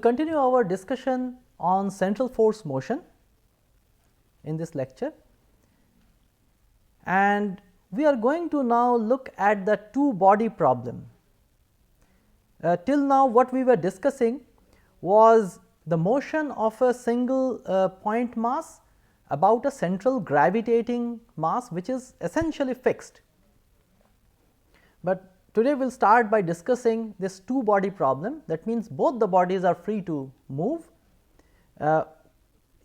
continue our discussion on central force motion in this lecture, and we are going to now look at the two body problem. Till now what we were discussing was the motion of a single point mass about a central gravitating mass which is essentially fixed. But today we will start by discussing this two body problem, that means both the bodies are free to move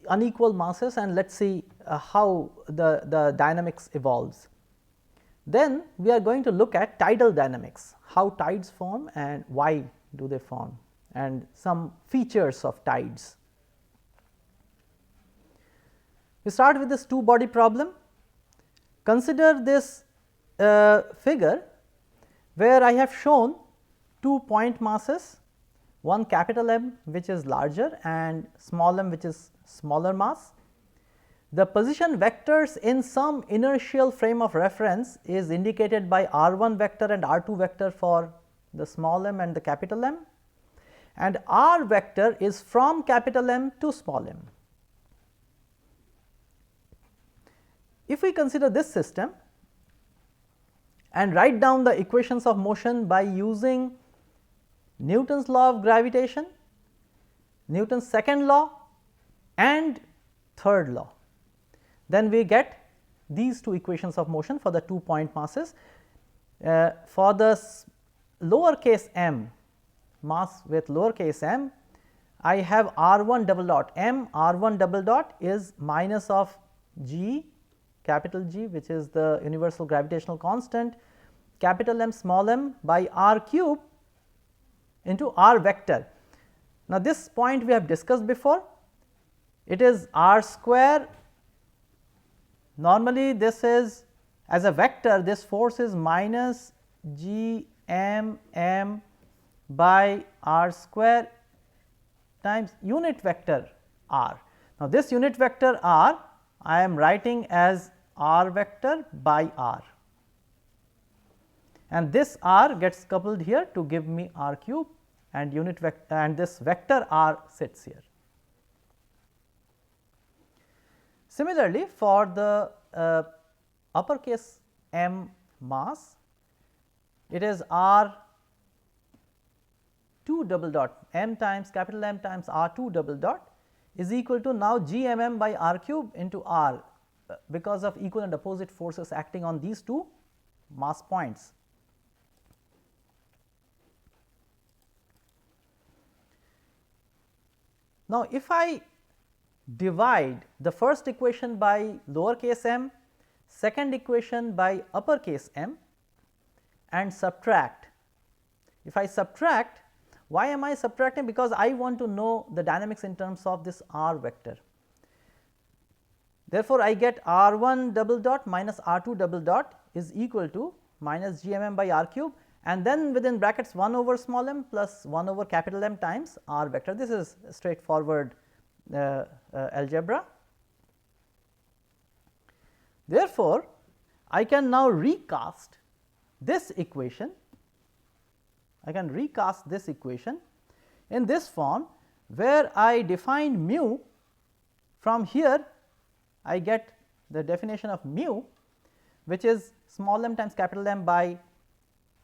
unequal masses, and let us see how the dynamics evolves. Then we are going to look at tidal dynamics, how tides form and why do they form, and some features of tides. We start with this two body problem. Consider this figure where I have shown two point masses, one capital M which is larger and small m which is smaller mass. The position vectors in some inertial frame of reference is indicated by r1 vector and r2 vector for the small m and the capital M, and r vector is from capital M to small m. If we consider this system and write down the equations of motion by using Newton's law of gravitation, Newton's second law and third law, then we get these two equations of motion for the two point masses. For the lowercase m mass with lowercase m, I have r1 double dot m, r1 double dot is minus of g capital G which is the universal gravitational constant, capital M small m by r cube into r vector. Now, this point we have discussed before, it is r square. Normally this is as a vector, this force is minus g m m by r square times unit vector r. Now, this unit vector r I am writing as r vector by r, and this r gets coupled here to give me r cube, and unit vector and this vector r sits here. Similarly, for the uppercase M mass, it is r 2 double dot m times capital M times r 2 double dot is equal to now g m m by r cube into r, because of equal and opposite forces acting on these two mass points. Now, if I divide the first equation by lowercase m, second equation by uppercase m and subtract. If I subtract, why am I subtracting? Because I want to know the dynamics in terms of this r vector. Therefore, I get r1 double dot minus r2 double dot is equal to minus gmm by r cube, and then within brackets 1 over small m plus 1 over capital M times r vector. This is straightforward algebra. Therefore, I can now recast this equation. I can recast this equation in this form, where I define mu. From here I get the definition of mu, which is small m times capital M by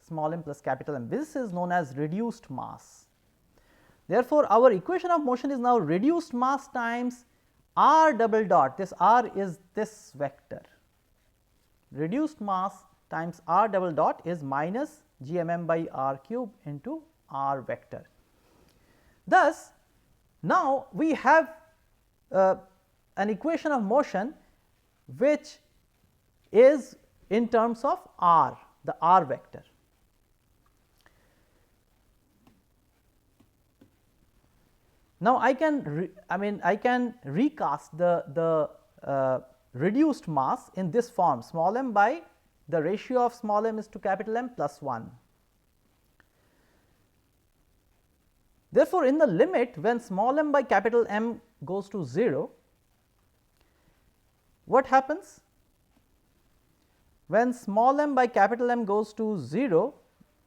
small m plus capital M. This is known as reduced mass. Therefore, our equation of motion is now reduced mass times r double dot, this r is this vector, reduced mass times r double dot is minus g m m by r cube into r vector. Thus, now we have an equation of motion which is in terms of r, the r vector. Now, I can recast the reduced mass in this form, small m by the ratio of small m is to capital M plus 1. Therefore, in the limit when small m by capital M goes to 0, what happens? When small m by capital M goes to 0,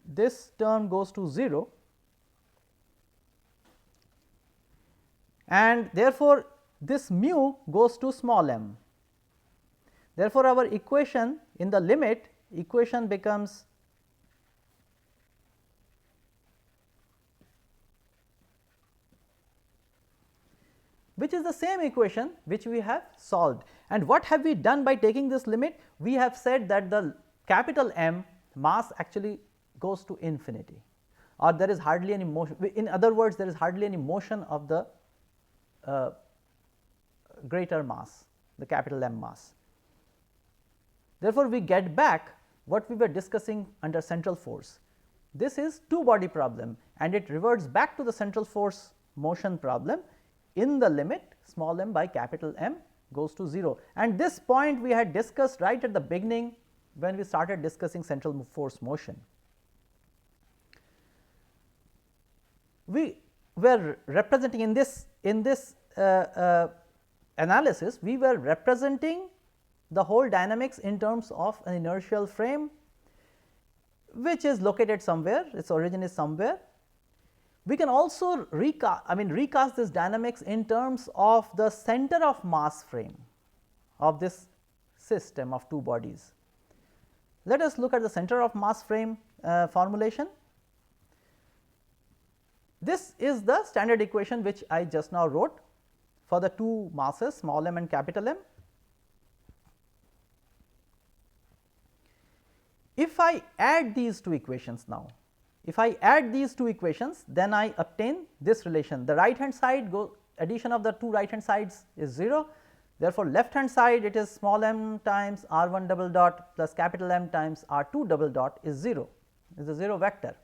this term goes to 0, and therefore, this mu goes to small m. Therefore, our equation in the limit equation becomes which is the same equation which we have solved. And what have we done by taking this limit? We have said that the capital M mass actually goes to infinity, or there is hardly any motion. In other words, there is hardly any motion of the greater mass, the capital M mass. Therefore, we get back what we were discussing under central force. This is two body problem, and it reverts back to the central force motion problem in the limit small m by capital M goes to 0. And this point we had discussed right at the beginning when we started discussing central force motion. We were representing in this analysis, we were representing the whole dynamics in terms of an inertial frame which is located somewhere, its origin is somewhere. We can also recast this dynamics in terms of the center of mass frame of this system of two bodies. Let us look at the center of mass frame formulation. This is the standard equation which I just now wrote for the two masses small m and capital M. If I add these two equations now, if I add these two equations, then I obtain this relation. The right hand side addition of the two right hand sides is 0. Therefore, left hand side it is small m times r 1 double dot plus capital M times r 2 double dot is 0, is a 0 vector.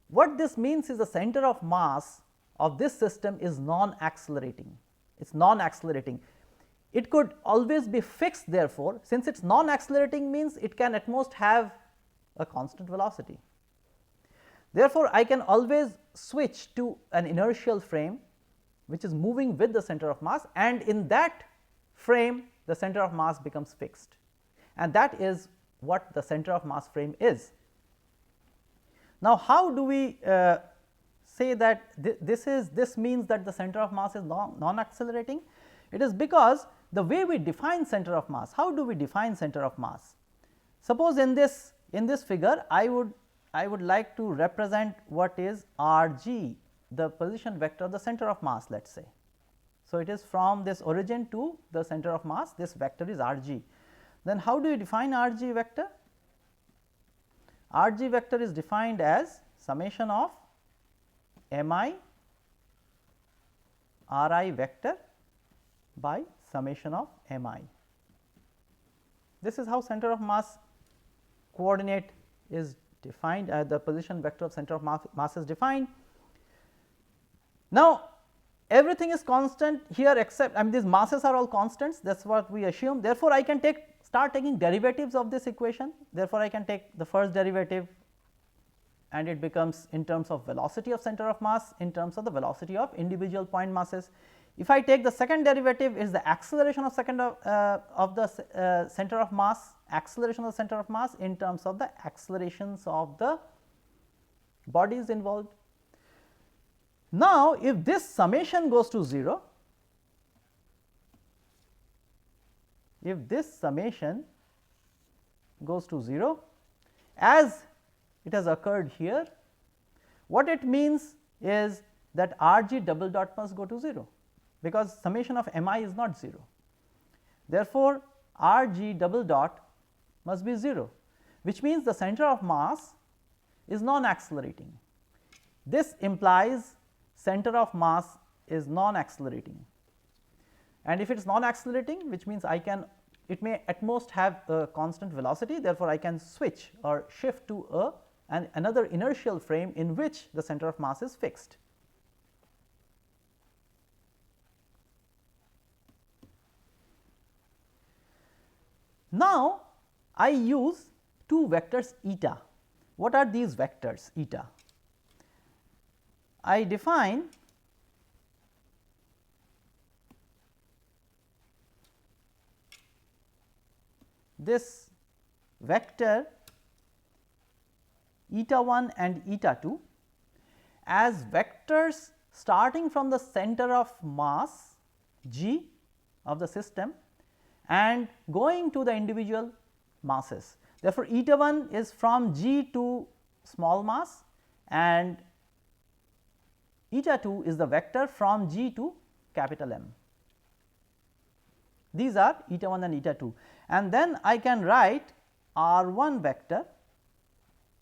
What this means is the center of mass of this system is non-accelerating. It is non-accelerating. It could always be fixed, therefore, since it is non-accelerating means it can at most have a constant velocity. Therefore, I can always switch to an inertial frame which is moving with the center of mass, and in that frame the center of mass becomes fixed, and that is what the center of mass frame is. Now, how do we say that this means that the center of mass is non-accelerating? It is because the way we define center of mass, how do we define center of mass? Suppose in this figure I would like to represent what is rg, the position vector of the center of mass, let us say. So, it is from this origin to the center of mass, this vector is rg. Then how do you define rg vector? Rg vector is defined as summation of mi ri vector by summation of mi. This is how center of mass coordinate is defined, the position vector of center of mass is defined. Now, everything is constant here except these masses are all constants, that is what we assume. Therefore, I can start taking derivatives of this equation. Therefore, I can take the first derivative and it becomes in terms of velocity of center of mass in terms of the velocity of individual point masses. If I take the second derivative, is the acceleration of the center of mass, acceleration of the center of mass in terms of the accelerations of the bodies involved. Now, if this summation goes to 0, if this summation goes to 0 as it has occurred here, what it means is that rg double dot must go to 0, because summation of mi is not 0. Therefore, rg double dot must be 0, which means the center of mass is non-accelerating. This implies center of mass is non-accelerating, and if it is non-accelerating, which means it may at most have a constant velocity. Therefore, I can switch or shift to another inertial frame in which the center of mass is fixed. Now, I use two vectors eta. What are these vectors eta? I define this vector eta 1 and eta 2 as vectors starting from the center of mass G of the system and going to the individual masses. Therefore, eta 1 is from G to small mass and eta 2 is the vector from G to capital M. These are eta 1 and eta 2, and then I can write r 1 vector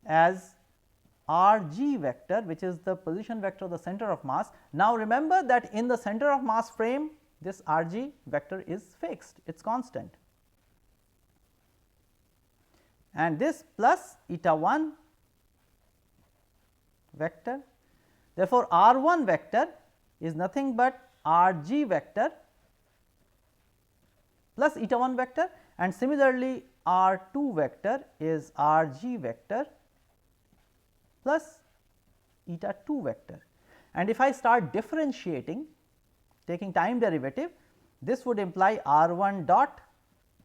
as r g vector, which is the position vector of the center of mass. Now, remember that in the center of mass frame this r g vector is fixed, it is constant, and this plus eta 1 vector. Therefore, r 1 vector is nothing but r g vector plus eta 1 vector, and similarly r 2 vector is r g vector plus eta 2 vector. And if I start differentiating, taking time derivative, this would imply r 1 dot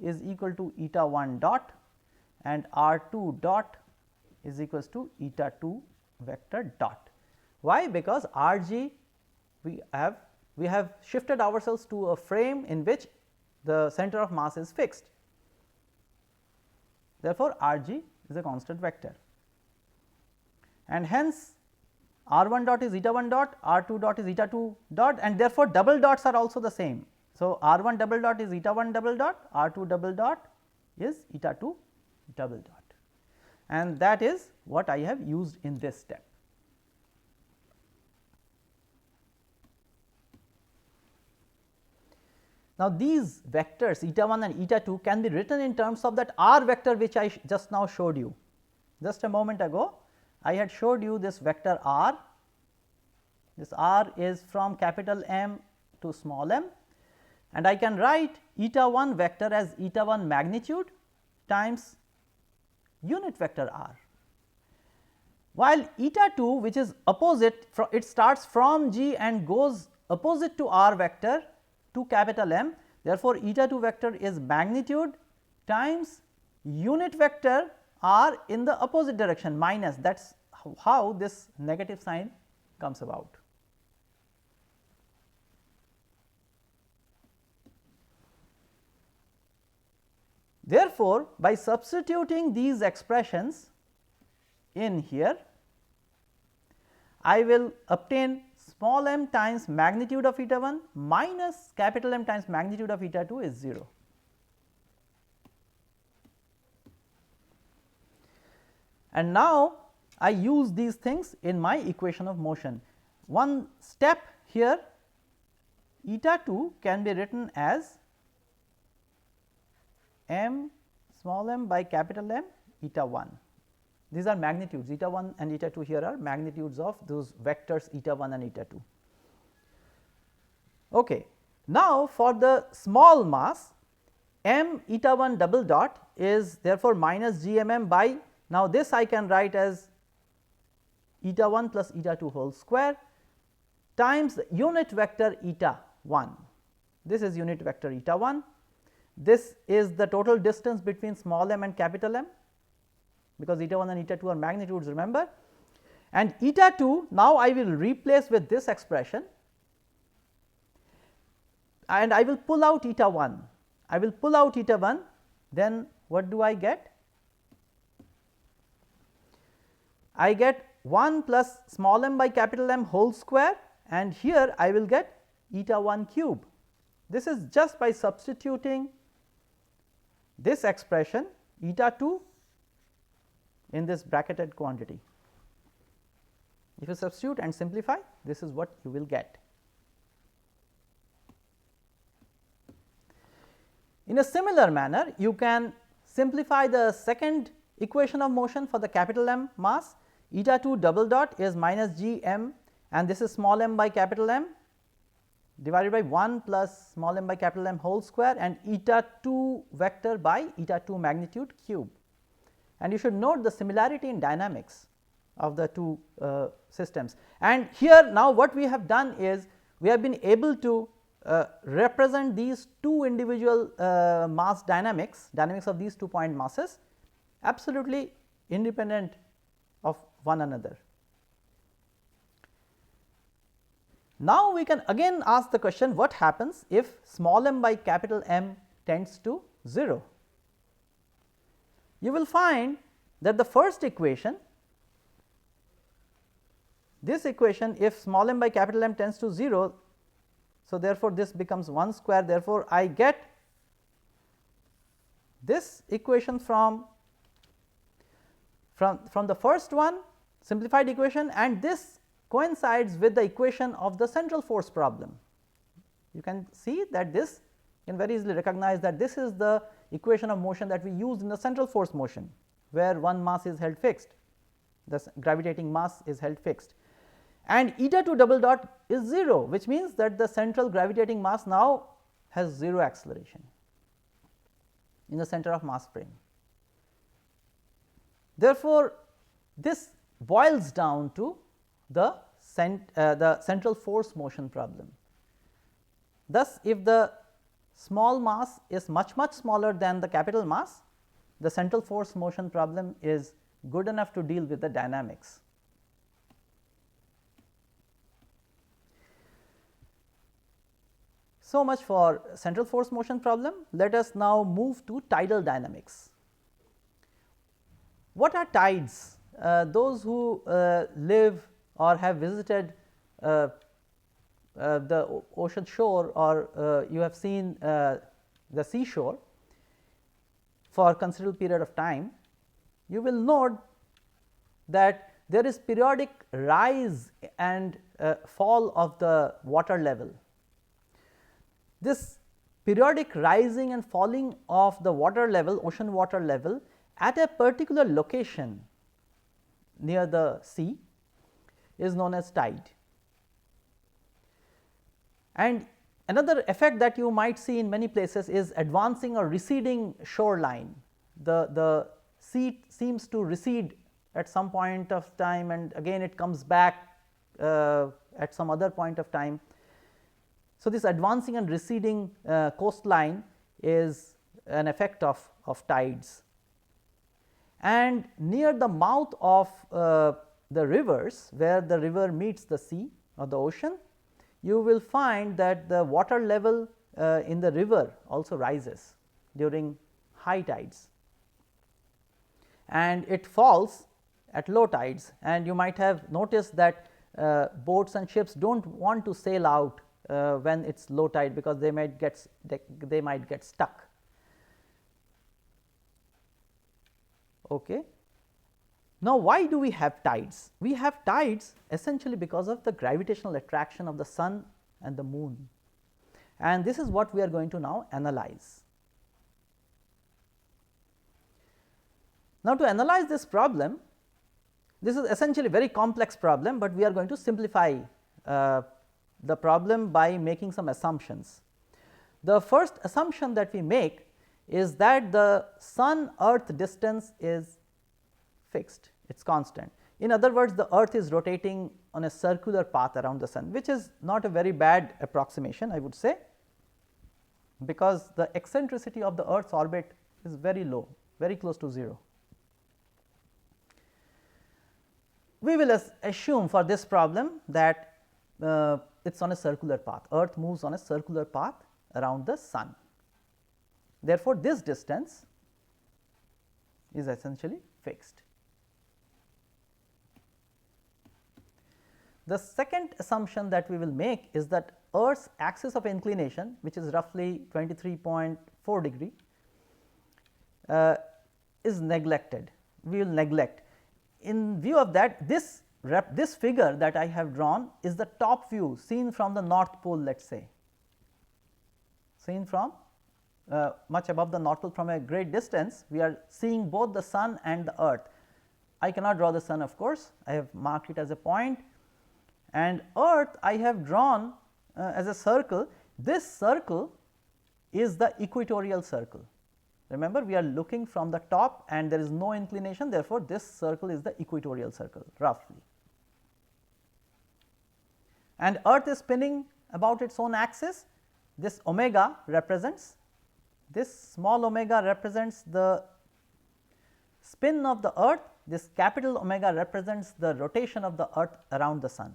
is equal to eta 1 dot and r 2 dot is equals to eta 2 vector dot. Why? Because r g we have shifted ourselves to a frame in which the center of mass is fixed. Therefore, r g is a constant vector, and hence r 1 dot is eta 1 dot, r 2 dot is eta 2 dot, and therefore, double dots are also the same. So, r 1 double dot is eta 1 double dot, r 2 double dot is eta 2 double dot, and that is what I have used in this step. Now, these vectors eta 1 and eta 2 can be written in terms of that r vector which I just now showed you. Just a moment ago I had showed you this vector r. This r is from capital M to small m, and I can write eta 1 vector as eta 1 magnitude times unit vector r, while eta 2, which is opposite, it starts from G and goes opposite to r vector to capital M. Therefore, eta 2 vector is magnitude times unit vector r in the opposite direction minus. That is how this negative sign comes about. Therefore, by substituting these expressions in here, I will obtain small m times magnitude of eta 1 minus capital M times magnitude of eta 2 is 0. And now, I use these things in my equation of motion. One step here, eta 2 can be written as m small m by capital M eta 1. These are magnitudes, eta 1 and eta 2 here are magnitudes of those vectors eta 1 and eta 2. Okay. Now, for the small mass, m eta 1 double dot is therefore minus g m m by, now this I can write as eta 1 plus eta 2 whole square times the unit vector eta 1. This is unit vector eta 1. This is the total distance between small m and capital M, because eta 1 and eta 2 are magnitudes, remember, and eta 2 now I will replace with this expression and I will pull out eta 1. I will pull out eta 1, then what do I get? I get 1 plus small m by capital M whole square, and here I will get eta 1 cube. This is just by substituting this expression eta 2 in this bracketed quantity. If you substitute and simplify, this is what you will get. In a similar manner, you can simplify the second equation of motion for the capital M mass. Eta 2 double dot is minus g m, and this is small m by capital M divided by 1 plus small m by capital M whole square, and eta 2 vector by eta 2 magnitude cube. And you should note the similarity in dynamics of the two systems. And here now what we have done is we have been able to represent these two individual mass dynamics of these 2 point masses absolutely independent of one another. Now, we can again ask the question, what happens if small m by capital M tends to 0? You will find that the first equation, this equation, if small m by capital M tends to 0, so therefore, this becomes 1 square. Therefore, I get this equation from the first one, simplified equation, and this coincides with the equation of the central force problem. You can see that this, you can very easily recognize that this is the equation of motion that we used in the central force motion, where one mass is held fixed, the gravitating mass is held fixed, and eta 2 double dot is 0, which means that the central gravitating mass now has 0 acceleration in the center of mass frame. Therefore, this boils down to the central force motion problem. Thus, if the small mass is much smaller than the capital mass, the central force motion problem is good enough to deal with the dynamics. So much for central force motion problem. Let us now move to tidal dynamics. What are tides? Those who live or have visited the ocean shore, or you have seen the seashore for a considerable period of time, you will note that there is periodic rise and fall of the water level. This periodic rising and falling of the water level, ocean water level, at a particular location near the sea is known as tide. And another effect that you might see in many places is advancing or receding shoreline. The sea seems to recede at some point of time, and again it comes back at some other point of time. So, this advancing and receding coastline is an effect of tides. And near the mouth of the rivers, where the river meets the sea or the ocean, you will find that the water level in the river also rises during high tides, and it falls at low tides. And you might have noticed that boats and ships do not want to sail out when it is low tide, because they might get stuck. Okay. Now, why do we have tides? We have tides essentially because of the gravitational attraction of the sun and the moon, and this is what we are going to now analyze. Now, to analyze this problem, this is essentially a very complex problem, but we are going to simplify the problem by making some assumptions. The first assumption that we make is that the sun earth distance is fixed, it is constant. In other words, the earth is rotating on a circular path around the sun, which is not a very bad approximation, I would say, because the eccentricity of the earth's orbit is very low, very close to 0. We will assume for this problem that it is on a circular path, earth moves on a circular path around the sun. Therefore, this distance is essentially fixed. The second assumption that we will make is that Earth's axis of inclination, which is roughly 23.4 degree, is neglected. We will neglect. In view of that, this figure that I have drawn is the top view seen from the North Pole, let us say, seen from much above the North Pole from a great distance. We are seeing both the sun and the earth. I cannot draw the sun, of course, I have marked it as a point, and earth I have drawn as a circle. This circle is the equatorial circle. Remember, we are looking from the top and there is no inclination, therefore, this circle is the equatorial circle roughly. And earth is spinning about its own axis. This omega represents, this small omega represents the spin of the earth, this capital omega represents the rotation of the earth around the sun.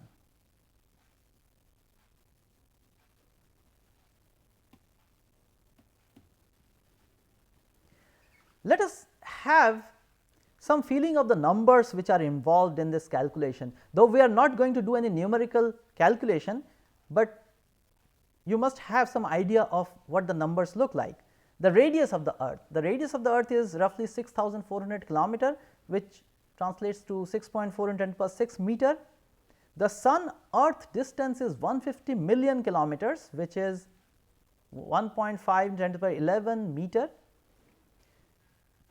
Let us have some feeling of the numbers which are involved in this calculation, though we are not going to do any numerical calculation, but you must have some idea of what the numbers look like. The radius of the earth is roughly 6,400 kilometer, which translates to 6.4 × 10⁻⁶ meter. The sun earth distance is 150 million kilometers, which is 1.5 × 10⁻11 meter.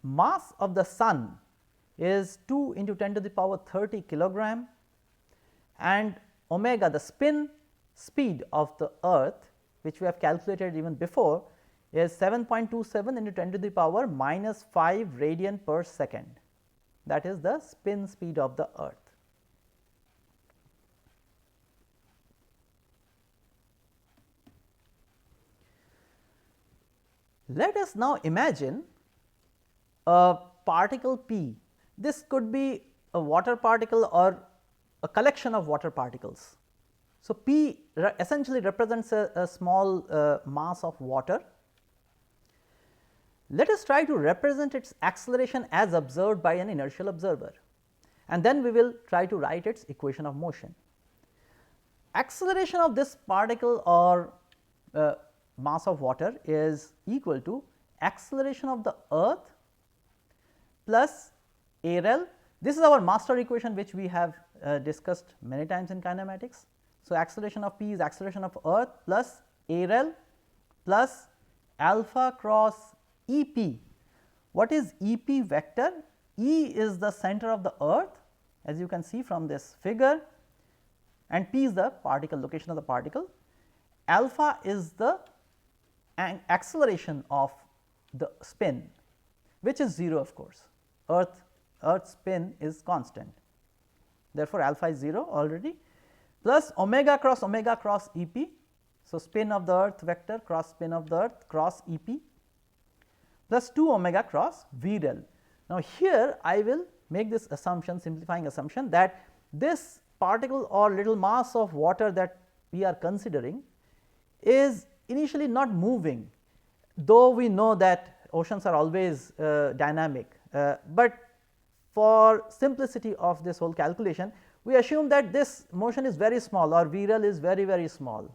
Mass of the sun is 2 × 10⁻30 kilogram, and omega, the spin speed of the earth, which we have calculated even before, is 7.27 × 10⁻⁻5 radian per second. That is the spin speed of the earth. Let us now imagine a particle P. This could be a water particle or a collection of water particles. So, P essentially represents a small mass of water. Let us try to represent its acceleration as observed by an inertial observer, and then we will try to write its equation of motion. Acceleration of this particle or mass of water is equal to acceleration of the earth plus AREL. This is our master equation, which we have discussed many times in kinematics. So, acceleration of P is acceleration of earth plus AREL plus alpha cross EP. What is EP vector? E is the center of the earth, as you can see from this figure, and P is the particle, location of the particle. Alpha is the acceleration of the spin, which is 0 of course. Earth spin is constant, therefore, alpha is 0 already, plus omega cross EP. So, spin of the earth vector cross spin of the earth cross EP plus 2 omega cross VREL. Now, here I will make this assumption, simplifying assumption, that this particle or little mass of water that we are considering is initially not moving, though we know that oceans are always dynamic, but for simplicity of this whole calculation, we assume that this motion is very small, or VREL is very small,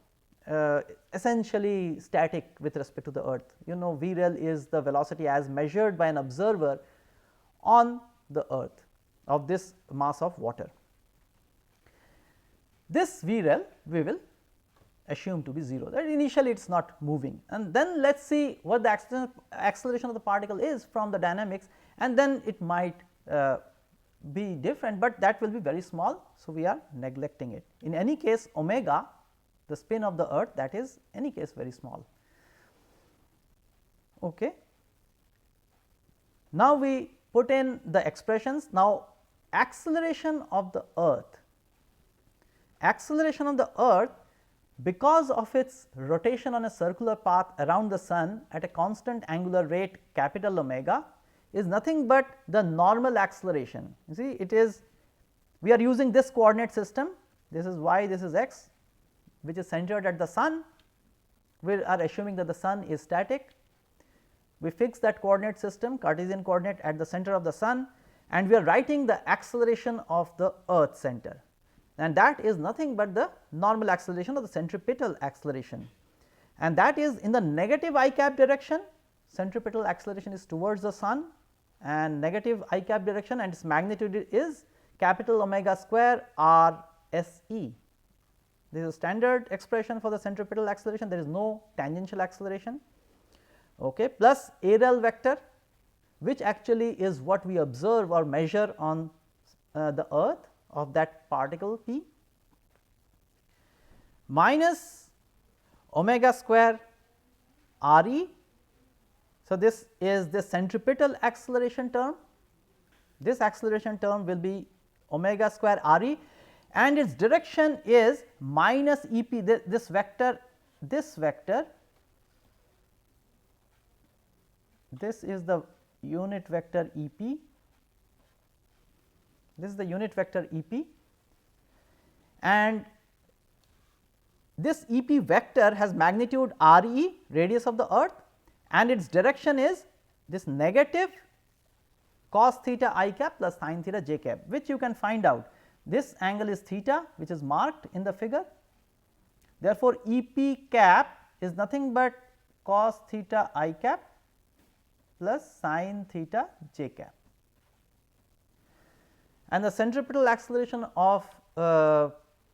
essentially static with respect to the earth. You know, VREL is the velocity as measured by an observer on the earth of this mass of water. This VREL we will assume to be 0, that initially it is not moving, and then let us see what the acceleration of the particle is from the dynamics, and then it might be different, but that will be very small. So, we are neglecting it. In any case, omega, the spin of the earth, that is any case very small. Okay. Now, we put in the expressions. Now, acceleration of the earth, because of its rotation on a circular path around the sun at a constant angular rate capital omega, is nothing but the normal acceleration. You see, it is, we are using this coordinate system, this is y, this is x, which is centered at the sun. We are assuming that the sun is static. We fix that coordinate system, Cartesian coordinate, at the center of the sun, and we are writing the acceleration of the earth center, and that is nothing but the normal acceleration, or the centripetal acceleration, and that is in the negative I cap direction. Centripetal acceleration is towards the sun and negative I cap direction, and its magnitude is capital omega square r s e. This is a standard expression for the centripetal acceleration, there is no tangential acceleration, okay, plus AREL vector, which actually is what we observe or measure on the earth of that particle P, minus omega square r e. So, this is the centripetal acceleration term. This acceleration term will be omega square r e, and its direction is minus E p. This vector, this is the unit vector E p, this is the unit vector E p, and this E p vector has magnitude r e, radius of the earth, and its direction is this negative cos theta I cap plus sin theta j cap, which you can find out. This angle is theta, which is marked in the figure. Therefore, E p cap is nothing but cos theta I cap plus sin theta j cap, and the centripetal acceleration of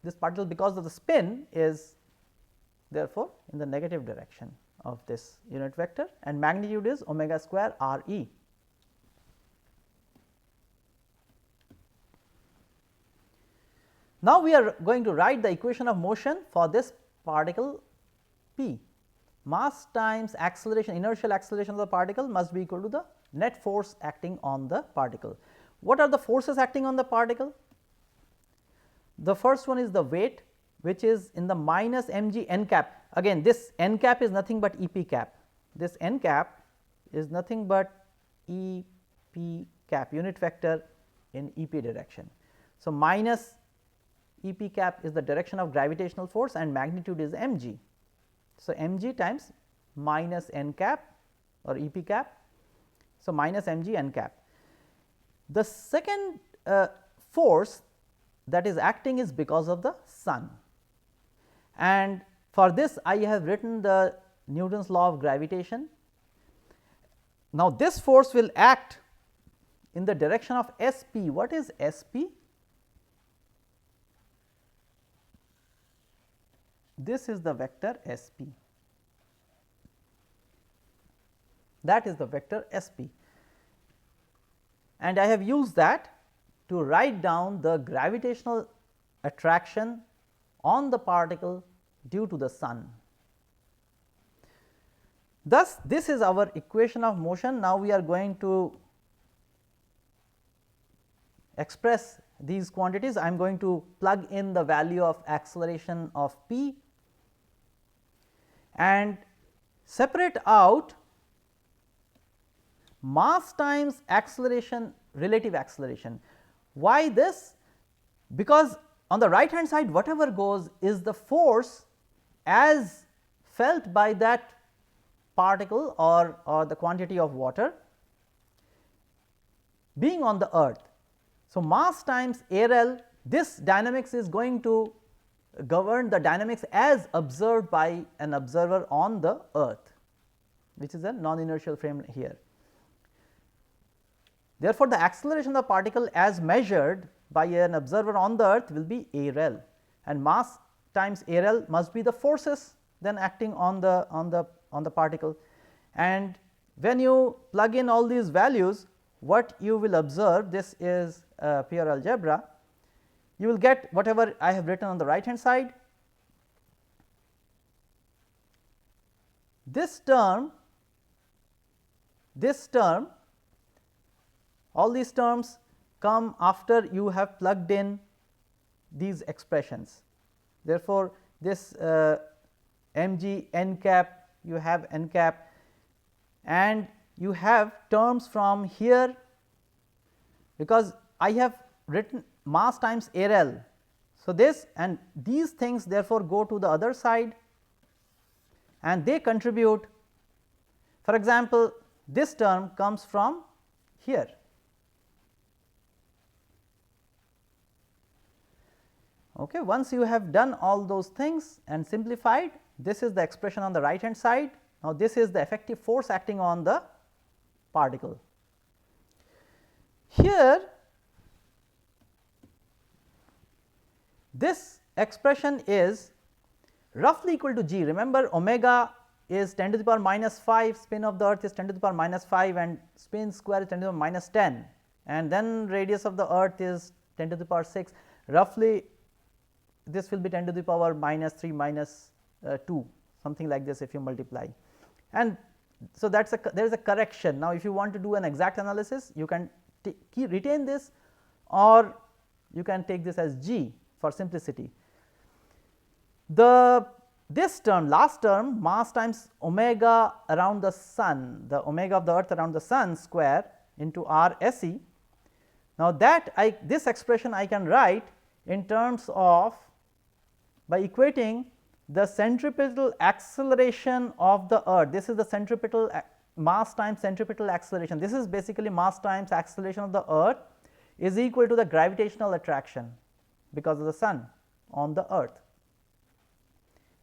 this particle because of the spin is therefore in the negative direction of this unit vector, and magnitude is omega square r e. Now, we are going to write the equation of motion for this particle p. Mass times acceleration, inertial acceleration of the particle must be equal to the net force acting on the particle. What are the forces acting on the particle? The first one is the weight, which is in the minus mg n cap. Again, this n cap is nothing but E p cap. This n cap is nothing but E p cap, unit vector in E p direction. So, minus E p cap is the direction of gravitational force and magnitude is mg. So, mg times minus n cap or E p cap. So, minus mg n cap. The second force that is acting is because of the sun, and for this I have written the Newton's law of gravitation. Now, this force will act in the direction of S p. What is S p? This is the vector S p, that is the vector S p, and I have used that to write down the gravitational attraction on the particle due to the sun. Thus, this is our equation of motion. Now, we are going to express these quantities. I am going to plug in the value of acceleration of p and separate out mass times acceleration, relative acceleration. Why this? Because on the right hand side whatever goes is the force as felt by that particle or the quantity of water being on the earth. So, mass times ARL, this dynamics is going to govern the dynamics as observed by an observer on the earth, which is a non-inertial frame here. Therefore, the acceleration of the particle as measured by an observer on the earth will be ARL, and mass times ARL must be the forces then acting on the particle. And when you plug in all these values, what you will observe, this is pure algebra, you will get whatever I have written on the right hand side. This term, all these terms come after you have plugged in these expressions. Therefore, this mg n cap, you have n cap, and you have terms from here, because I have written mass times ARL. So, this and these things therefore go to the other side and they contribute. For example, this term comes from here. Okay. Once you have done all those things and simplified, this is the expression on the right hand side. Now, this is the effective force acting on the particle. Here, this expression is roughly equal to g. Remember, omega is 10 to the power minus 5, spin of the earth is 10 to the power minus 5, and spin square is 10 to the power minus 10, and then radius of the earth is 10 to the power 6. Roughly this will be 10 to the power minus 3 minus 2, something like this if you multiply. And so, that is there is a correction. Now, if you want to do an exact analysis, you can retain this, or you can take this as g for simplicity. This term, last term, mass times omega around the sun, the omega of the earth around the sun square into r s e. Now, that this expression I can write in terms of, by equating the centripetal acceleration of the earth. This is the centripetal mass times centripetal acceleration. This is basically mass times acceleration of the earth is equal to the gravitational attraction because of the sun on the earth.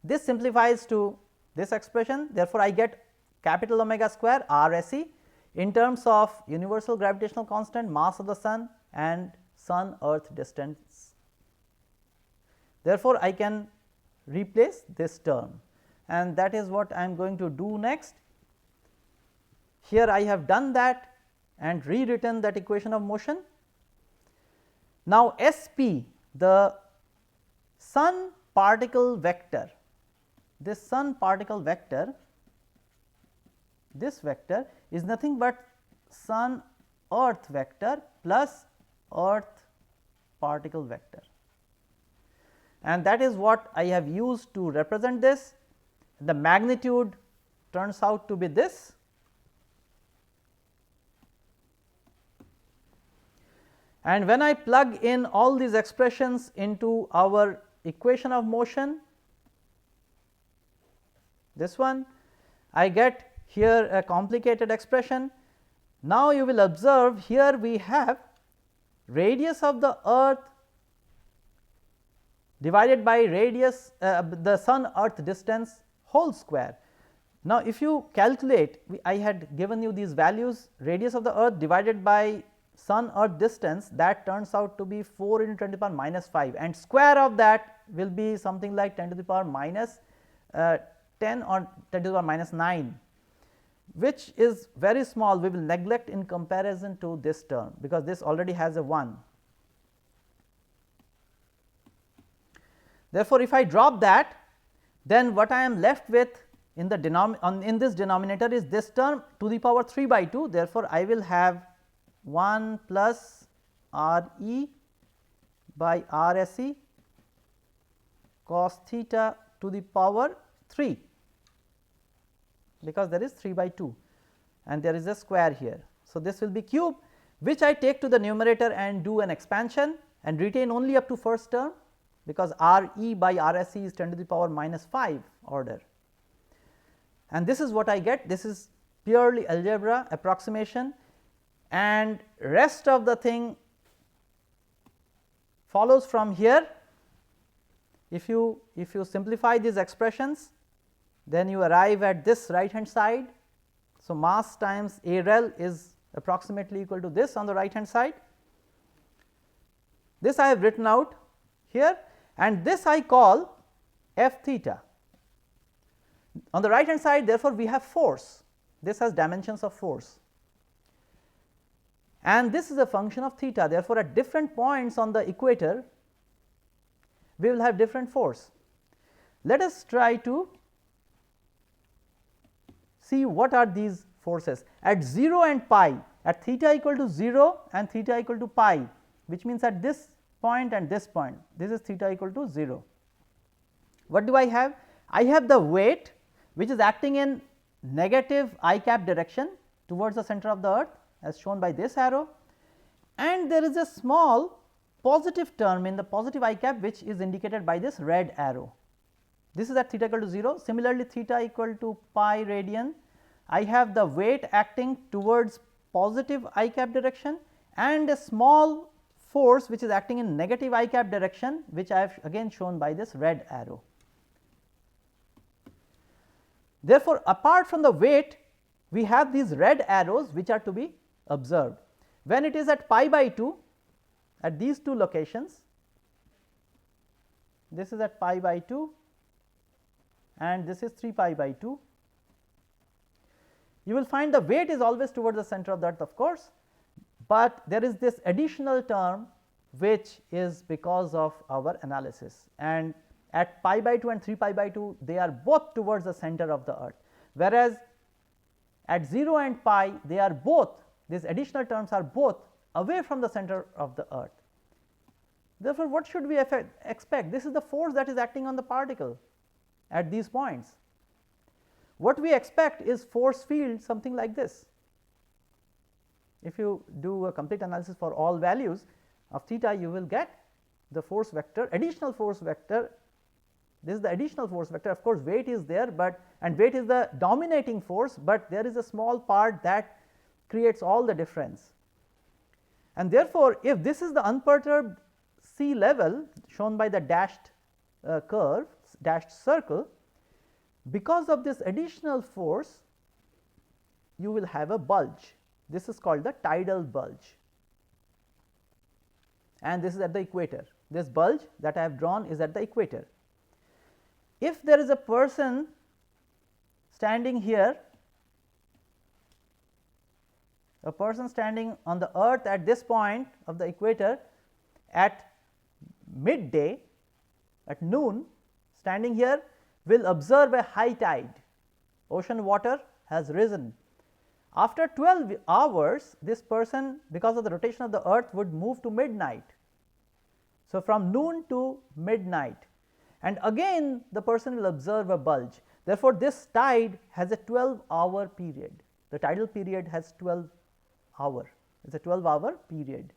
This simplifies to this expression. Therefore, I get capital omega square RSE in terms of universal gravitational constant, mass of the sun and sun earth distance. Therefore, I can replace this term, and that is what I am going to do next. Here I have done that and rewritten that equation of motion. Now, SP, the sun particle vector, this sun particle vector, this vector is nothing but sun earth vector plus earth particle vector, and that is what I have used to represent this. The magnitude turns out to be this, and when I plug in all these expressions into our equation of motion, this one, I get here a complicated expression. Now, you will observe here we have radius of the earth divided by radius the sun earth distance whole square. Now, if you calculate, I had given you these values, radius of the earth divided by sun earth distance, that turns out to be 4 into 10 to the power minus 5, and square of that will be something like 10 to the power minus 10 or 10 to the power minus 9, which is very small. We will neglect in comparison to this term, because this already has a 1. Therefore, if I drop that, then what I am left with in the in this denominator is this term to the power 3 by 2. Therefore, I will have 1 plus R e by R s e cos theta to the power 3, because there is 3 by 2 and there is a square here. So, this will be cube, which I take to the numerator and do an expansion and retain only up to first term, because R e by R s e is 10 to the power minus 5 order, and this is what I get. This is purely algebra approximation, and rest of the thing follows from here. If you simplify these expressions, then you arrive at this right hand side. So, mass times A rel is approximately equal to this on the right hand side. This I have written out here, and this I call F theta. On the right hand side, therefore, we have force. This has dimensions of force, and this is a function of theta. Therefore, at different points on the equator, we will have different force. Let us try to see what are these forces at 0 and pi, at theta equal to 0 and theta equal to pi, which means at this point and this point, this is theta equal to 0. What do I have? I have the weight which is acting in negative I cap direction towards the center of the earth, as shown by this arrow, and there is a small positive term in the positive I cap, which is indicated by this red arrow. This is at theta equal to 0. Similarly, theta equal to pi radian, I have the weight acting towards positive I cap direction and a small force which is acting in negative I cap direction, which I have again shown by this red arrow. Therefore, apart from the weight, we have these red arrows which are to be observed. When it is at pi by 2, at these two locations, this is at pi by 2 and this is 3 pi by 2, you will find the weight is always towards the center of the earth, of course, but there is this additional term which is because of our analysis, and at pi by 2 and 3 pi by 2 they are both towards the center of the earth, whereas at 0 and pi they are both, these additional terms are both away from the center of the earth. Therefore, what should we expect? This is the force that is acting on the particle at these points. What we expect is force field something like this. If you do a complete analysis for all values of theta, you will get the force vector, additional force vector This is the additional force vector. Of course, weight is there, but and weight is the dominating force, but there is a small part that creates all the difference. And therefore, if this is the unperturbed sea level shown by the dashed curve, dashed circle, because of this additional force you will have a bulge. This is called the tidal bulge, and this is at the equator. This bulge that I have drawn is at the equator. If there is a person standing here, a person standing on the earth at this point of the equator at midday, at noon, standing here will observe a high tide. Ocean water has risen. After 12 hours, this person, because of the rotation of the earth, would move to midnight. So, from noon to midnight, and again the person will observe a bulge. Therefore, this tide has a 12-hour period. The tidal period has 12 hour. It is a 12-hour period.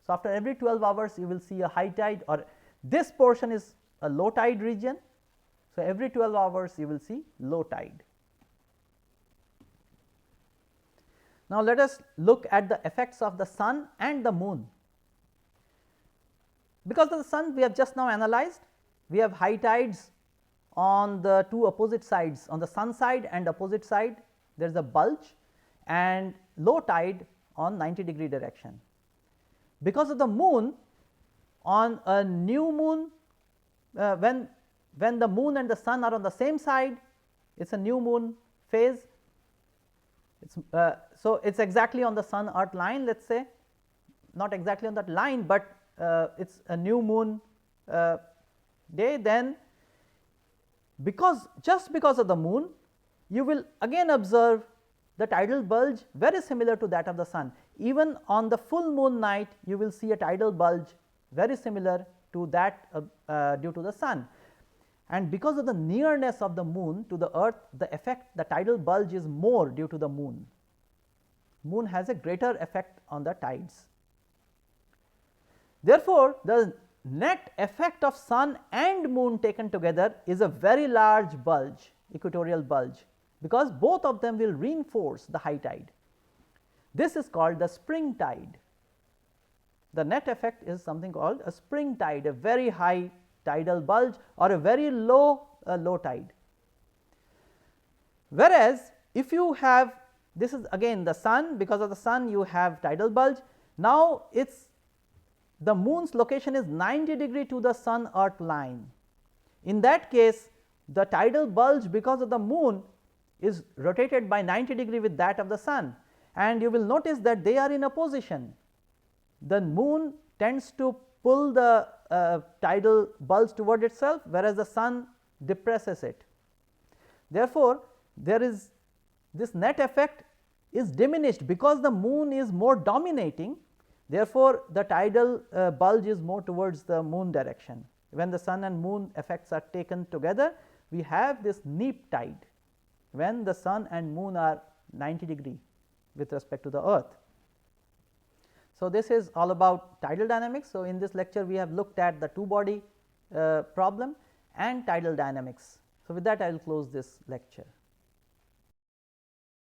So, after every 12 hours you will see a high tide, or this portion is a low tide region. So, every 12 hours you will see low tide. Now, let us look at the effects of the sun and the moon. Because of the sun we have just now analyzed, we have high tides on the two opposite sides, on the sun side and opposite side there is a bulge, and low tide on 90-degree direction. Because of the moon, on a new moon, when the moon and the sun are on the same side, it is a new moon phase. So, it is exactly on the sun earth line, let us say, not exactly on that line, but it is a new moon day. Then just because of the moon, you will again observe the tidal bulge very similar to that of the sun. Even on the full moon night you will see a tidal bulge very similar to that due to the sun. And because of the nearness of the moon to the earth, the tidal bulge is more due to the moon. Moon has a greater effect on the tides. Therefore, the net effect of sun and moon taken together is a very large bulge, equatorial bulge, because both of them will reinforce the high tide. This is called the spring tide. The net effect is something called a spring tide, a very high tidal bulge or a very low tide. Whereas, if you have, this is again the sun, because of the sun you have tidal bulge. Now, the moon's location is 90-degree to the sun earth line. In that case, the tidal bulge because of the moon is rotated by 90-degree with that of the sun, and you will notice that they are in opposition. The moon tends to pull the tidal bulge toward itself, whereas the sun depresses it. Therefore, there is this net effect is diminished because the moon is more dominating. Therefore, the tidal bulge is more towards the moon direction. When the sun and moon effects are taken together, we have this neap tide when the sun and moon are 90-degree with respect to the earth. So, this is all about tidal dynamics. So, in this lecture we have looked at the two body problem and tidal dynamics. So, with that I will close this lecture.